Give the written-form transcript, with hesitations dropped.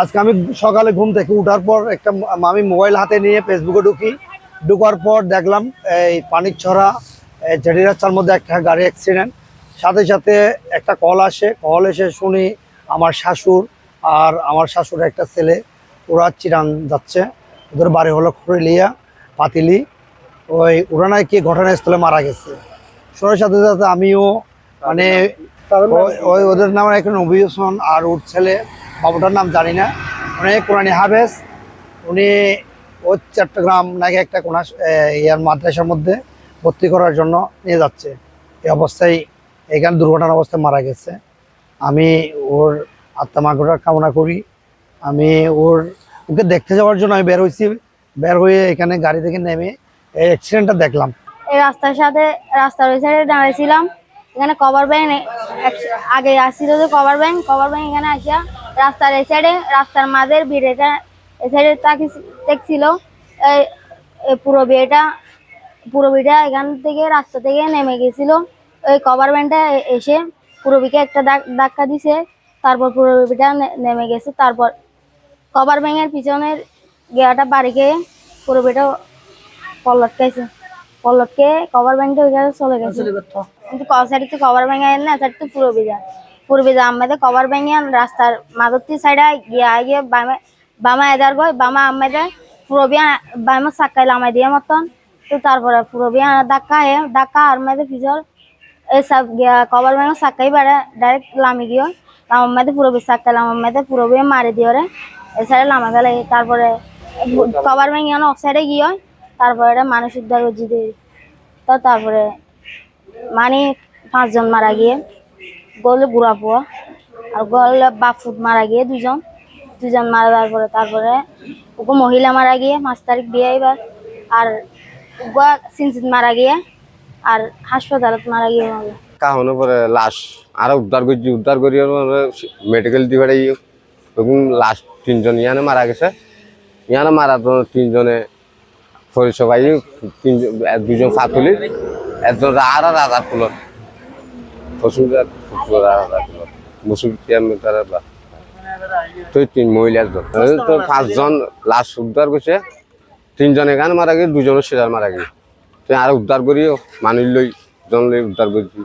আজকে আমি সকালে ঘুম থেকে উঠার পর আমি মোবাইল হাতে নিয়ে ফেসবুকে ঢুকার পর দেখলাম এই পানির ছড়া জেডি রাস্তার মধ্যে একটা গাড়ি অ্যাক্সিডেন্ট। সাথে সাথে একটা কল এসে শুনি আমার শাশুড় আর আমার শাশুড়ের একটা ছেলে ওরা চিরান যাচ্ছে। ওদের বাড়ি হলো খড়িলিয়া পাতিলি। ওরা নাকি ঘটনাস্থলে মারা গেছে। শোনার সাথে সাথে আমিও মানে ওদের নাম এখন নবী হোসেন আর ওর ছেলে বাবুটার নাম জানি না, অনেক কোরআনী হাফেজ। উনি ওই চট্টগ্রাম নাকি একটা কোন ইয়ার মাদ্রাসার মধ্যে ভর্তি করার জন্য নিয়ে যাচ্ছে। এই অবস্থায় এখানে দুর্ঘটনা অবস্থায় মারা গেছে। আমি ওর আত্মামাগরার কামনা করি। আমি ওকে দেখতে যাওয়ার জন্য আমি বের হয়ে এখানে গাড়ি থেকে নেমে এই অ্যাক্সিডেন্টটা দেখলাম। এই রাস্তার ওই সাইডে দাঁড়িয়েছিলাম। এখানে কভার ভ্যান আগে আসছিল যে কভার ভ্যান এখানে আসিয়া রাস্তার এই সাইডে রাস্তার মাঝের ভিড়টা এই সাইডে দেখছিল। পুরো ভিড়টা এখান থেকে রাস্তা থেকে নেমে গেছিল। ওই কভার ভ্যানটা এসে পুরোবিকে একটা ধাক্কা দিছে। তারপর পুরোবিটা নেমে গেছে। তারপর কভার ভ্যানের পিছনের গিয়াটা বাড়ি গিয়ে পুরোবিটা পল্লটকে কভার ভ্যানটা ওইখানে চলে গেছে। কিন্তু সাইডে কভার ভেঙে না, সাইড তো পুরো ভিজা আমাদের কভার ভেঙে রাস্তার মাঝতি সাইডে গিয়ে বামা এদার গয় বামা আমাদের পুরো বিয়া বামা সাক্কাইল আমায় দিয়ে মতন। তো তারপরে পুরো বিয়া ধাক্কা আর মেয়েদের পিছর এই সব কভার ভেঙে সাক্কাই বেড়ে ডাইরেক্ট লামি গিয়ে আমার মেয়েদের পুরো বি সাক্কাইল আমার মেয়েদের পুরো বিয়ে মারি দিয়ে রে এই সাইডে লামা গেলে। তারপরে কভার ভেঙে অফ সাইডে গিয়ে তারপরে মানুষ উদ্ধার করছি। তো তারপরে মানে 5 জন মারা গিয়ে গলে বুড়া পোয়া আর গলে বাপুত মারা গিয়ে দুজন মারা যাওয়ার পরে তারপরে ওকে মহিলা মারা গিয়ে 5 তারিখ বিয়ে এবার আর সিনসিত মারা গিয়ে আর হাসপাতালত মারা গিয়ে কাহনে পরে লাশ আর উদ্ধার করি মেডিকেল দিবে এবং লাশ 3 জন ইয়ানে মারা গেছে। ইয়ানে মারা 3 জনে পরিষেবাই 2 জন ফাতুলি একজন রাজার ফুলত মহিলার 5 জন লাশ উদ্ধার করছে। 3 জন এখানে মারা গিয়ে 2 জনের সিরার মারা গিয়ে আর উদ্ধার করি মানুষ লই জন উদ্ধার করছি।